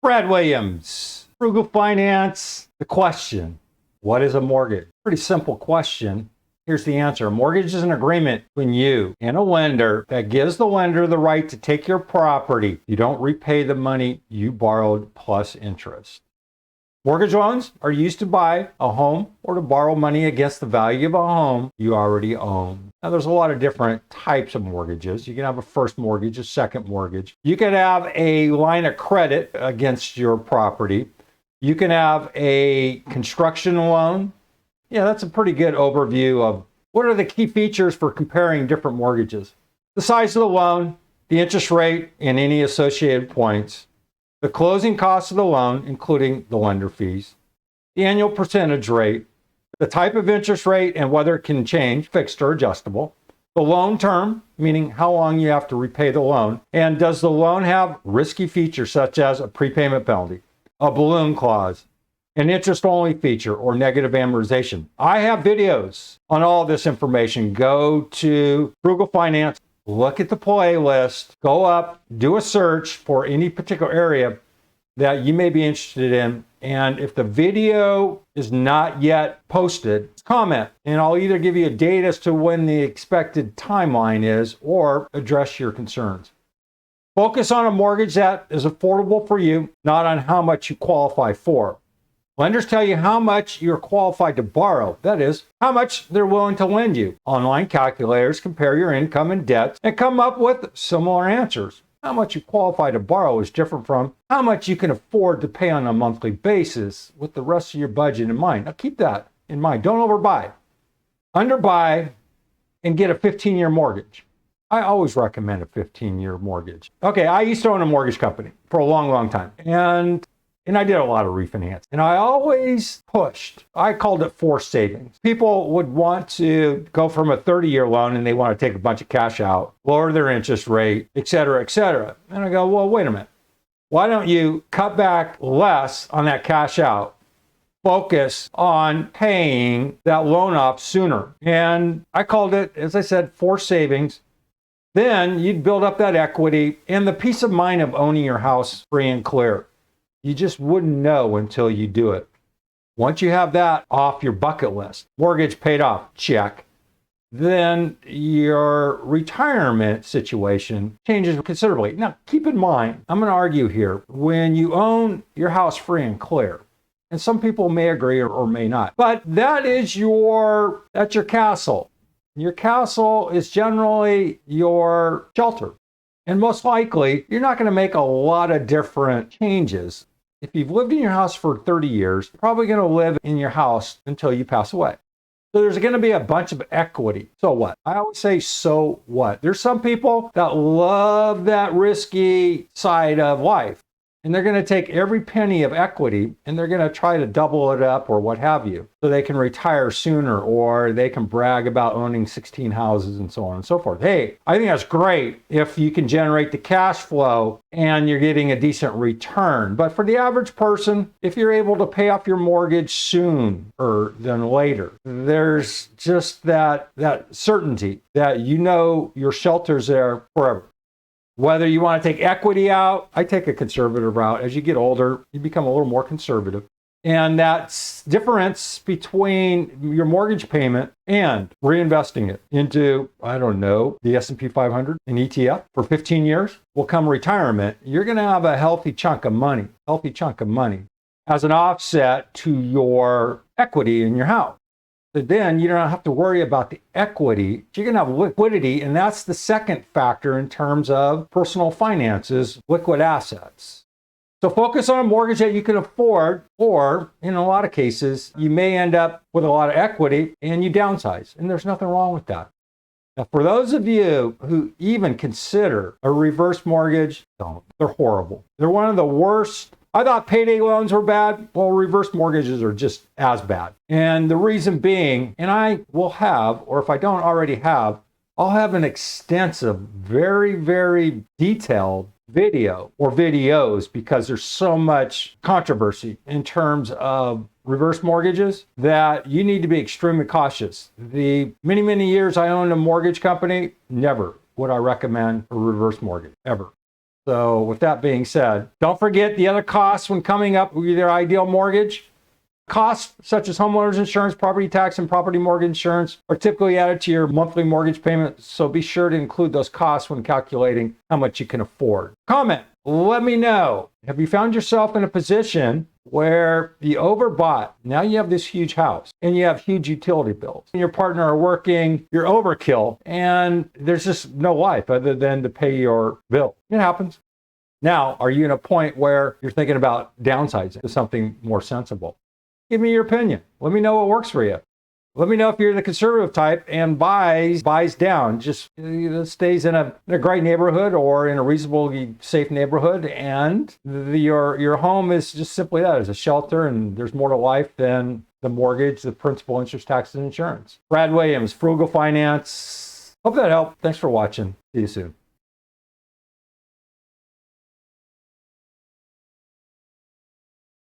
Brad Williams, Frugal Finance. The question, what is a mortgage? Pretty simple question. Here's the answer. A mortgage is an agreement between you and a lender that gives the lender the right to take your property. You don't repay the money you borrowed plus interest. Mortgage loans are used to buy a home or to borrow money against the value of a home you already own. Now, there's a lot of different types of mortgages. You can have a first mortgage, a second mortgage. You can have a line of credit against your property. You can have a construction loan. Yeah, that's a pretty good overview of what are the key features for comparing different mortgages. The size of the loan, the interest rate, and any associated points. The closing costs of the loan, including the lender fees, the annual percentage rate, the type of interest rate and whether it can change, fixed or adjustable, the loan term, meaning how long you have to repay the loan, and does the loan have risky features such as a prepayment penalty, a balloon clause, an interest-only feature, or negative amortization. I have videos on all this information. Go to Frugal Finance. Look at the playlist, go up, do a search for any particular area that you may be interested in. And if the video is not yet posted, comment, and I'll either give you a date as to when the expected timeline is or address your concerns. Focus on a mortgage that is affordable for you, not on how much you qualify for. Lenders tell you how much you're qualified to borrow. That is, how much they're willing to lend you. Online calculators compare your income and debts and come up with similar answers. How much you qualify to borrow is different from how much you can afford to pay on a monthly basis with the rest of your budget in mind. Now keep that in mind. Don't overbuy. Underbuy and get a 15-year mortgage. I always recommend a 15-year mortgage. Okay, I used to own a mortgage company for a long, long time. And I did a lot of refinance. And I always pushed. I called it forced savings. People would want to go from a 30-year loan and they want to take a bunch of cash out, lower their interest rate, et cetera, et cetera. And I go, well, wait a minute. Why don't you cut back less on that cash out? Focus on paying that loan off sooner. And I called it, as I said, forced savings. Then you'd build up that equity and the peace of mind of owning your house free and clear. You just wouldn't know until you do it. Once you have that off your bucket list, mortgage paid off, check, then your retirement situation changes considerably. Now, keep in mind, I'm going to argue here, when you own your house free and clear, and some people may agree or may not, but that's your castle. Your castle is generally your shelter. And most likely, you're not going to make a lot of different changes. If you've lived in your house for 30 years, you're probably going to live in your house until you pass away. So there's going to be a bunch of equity. So what? I always say, so what? There's some people that love that risky side of life. And they're going to take every penny of equity and they're going to try to double it up or what have you, so they can retire sooner or they can brag about owning 16 houses and so on and so forth. Hey, I think that's great if you can generate the cash flow and you're getting a decent return. But for the average person, if you're able to pay off your mortgage sooner than later, there's just that certainty that you know your shelter's there forever. Whether you want to take equity out, I take a conservative route. As you get older, you become a little more conservative. And that difference between your mortgage payment and reinvesting it into, I don't know, the S&P 500, an ETF for 15 years, will come retirement. You're going to have a healthy chunk of money as an offset to your equity in your house. So then you don't have to worry about the equity. You're going to have liquidity, and that's the second factor in terms of personal finances, liquid assets. So focus on a mortgage that you can afford, or in a lot of cases, you may end up with a lot of equity and you downsize, and there's nothing wrong with that. Now, for those of you who even consider a reverse mortgage, don't. They're horrible. They're one of the worst. I thought payday loans were bad. Well, reverse mortgages are just as bad. And the reason being, and I will have, or if I don't already have, I'll have an extensive, very, very detailed video or videos because there's so much controversy in terms of reverse mortgages that you need to be extremely cautious. The many, many years I owned a mortgage company, never would I recommend a reverse mortgage, ever. So with that being said, don't forget the other costs when coming up with your ideal mortgage. Costs such as homeowners insurance, property tax, and property mortgage insurance are typically added to your monthly mortgage payment, so be sure to include those costs when calculating how much you can afford. Comment, let me know. Have you found yourself in a position where you overbought? Now you have this huge house and you have huge utility bills. And your partner are working, you're overkill, and there's just no life other than to pay your bill. It happens. Now, are you in a point where you're thinking about downsizing to something more sensible? Give me your opinion. Let me know what works for you. Let me know if you're the conservative type and buys down, just stays in a great neighborhood or in a reasonably safe neighborhood, and your home is just simply that, as a shelter, and there's more to life than the mortgage, the principal, interest, taxes, and insurance. Brad Williams, Frugal Finance. Hope that helped. Thanks for watching. See you soon.